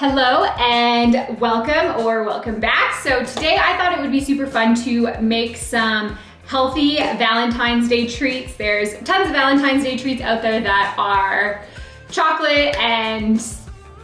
Hello and welcome back. So today I thought it would be super fun to make some healthy Valentine's Day treats. There's tons of Valentine's Day treats out there that are chocolate and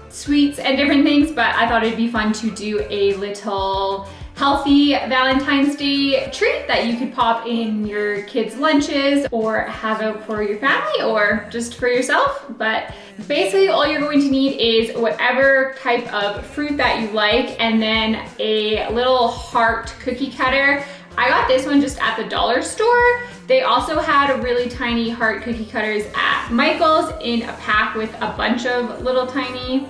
sweets and different things, but I thought it'd be fun to do a little healthy Valentine's Day treat that you could pop in your kids' lunches or have out for your family or just for yourself. But basically all you're going to need is whatever type of fruit that you like and then a little heart cookie cutter. I got this one just at the dollar store. They also had really tiny heart cookie cutters at Michael's in a pack with a bunch of little tiny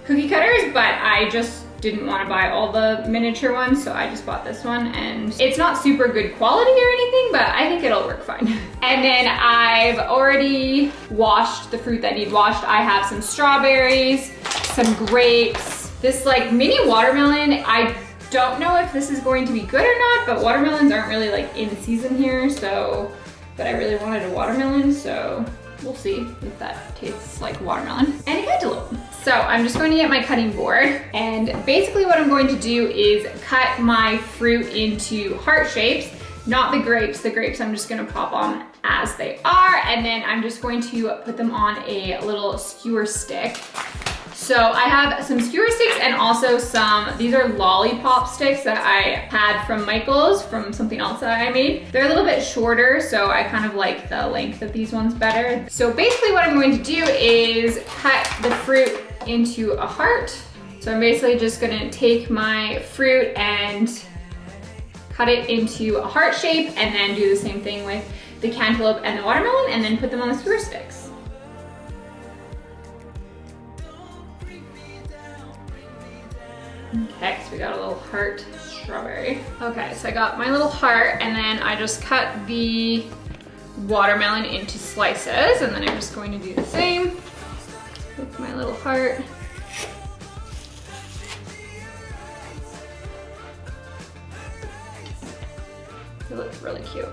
cookie cutters, but I just didn't want to buy all the miniature ones, so I just bought this one, and it's not super good quality or anything, but I think it'll work fine. And then I've already washed the fruit that need washed. I have some strawberries, some grapes, this like mini watermelon. I don't know if this is going to be good or not, but watermelons aren't really like in season here, so, but I really wanted a watermelon, so we'll see if that tastes like watermelon. And a cantaloupe. So I'm just going to get my cutting board, and basically what I'm going to do is cut my fruit into heart shapes, not the grapes. The grapes I'm just gonna pop on as they are, and then I'm just going to put them on a little skewer stick. So I have some skewer sticks and also these are lollipop sticks that I had from Michael's, from something else that I made. They're a little bit shorter, so I kind of like the length of these ones better. So basically what I'm going to do is cut the fruit into a heart. So I'm basically just gonna take my fruit and cut it into a heart shape, and then do the same thing with the cantaloupe and the watermelon, and then put them on the skewer sticks. Okay, so we got a little heart strawberry. Okay, so I got my little heart, and then I just cut the watermelon into slices, and then I'm just going to do the same with my little heart. It looks really cute.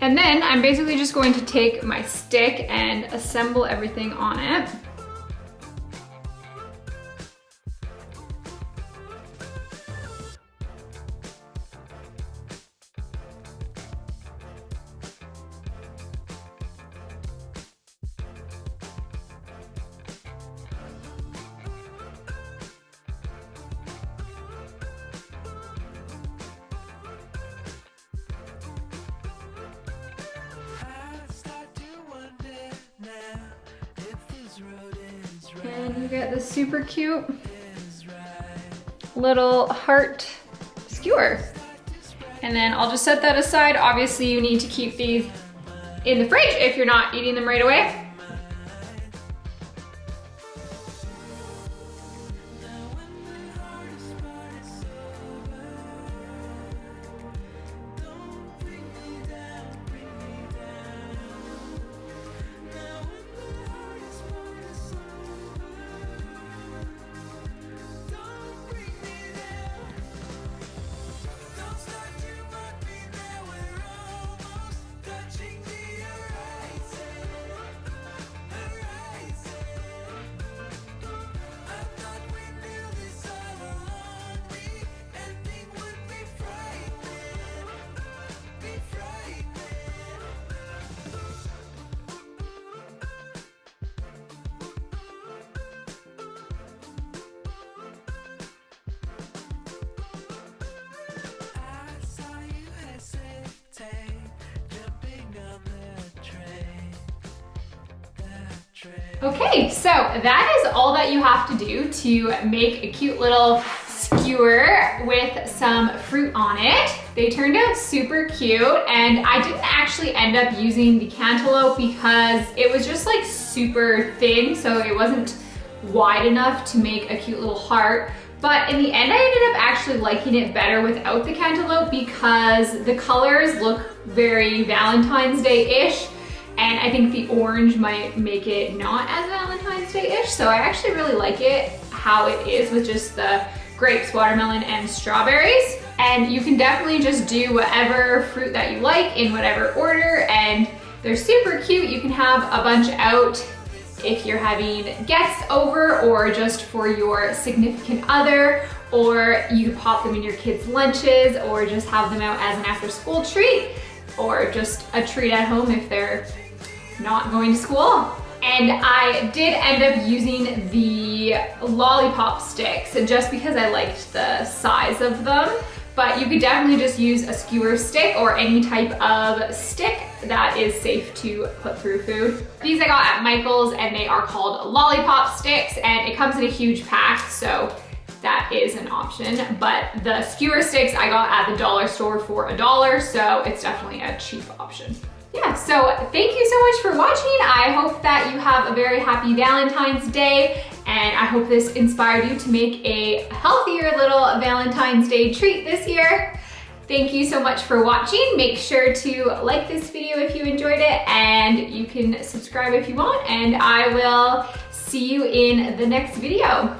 And then I'm basically just going to take my stick and assemble everything on it. And you get this super cute little heart skewer. And then I'll just set that aside. Obviously you need to keep these in the fridge if you're not eating them right away. Okay, so that is all that you have to do to make a cute little skewer with some fruit on it. they turned out super cute, and I didn't actually end up using the cantaloupe because it was just like super thin, so it wasn't wide enough to make a cute little heart. But in the end, I ended up actually liking it better without the cantaloupe because the colors look very Valentine's Day-ish, and I think the orange might make it not as Valentine's Day-ish. So I actually really like it how it is with just the grapes, watermelon, and strawberries. And you can definitely just do whatever fruit that you like in whatever order, and they're super cute. You can have a bunch out if you're having guests over or just for your significant other, or you pop them in your kids' lunches or just have them out as an after-school treat, or just a treat at home if they're not going to school. And I did end up using the lollipop sticks just because I liked the size of them. But you could definitely just use a skewer stick or any type of stick that is safe to put through food. These I got at Michael's, and they are called lollipop sticks, and it comes in a huge pack, so that is an option. But the skewer sticks I got at the dollar store for $1, so it's definitely a cheap option. Yeah, so thank you so much for watching. I hope that you have a very happy Valentine's Day, and I hope this inspired you to make a healthier little Valentine's Day treat this year. Thank you so much for watching. Make sure to like this video if you enjoyed it, and you can subscribe if you want, and I will see you in the next video.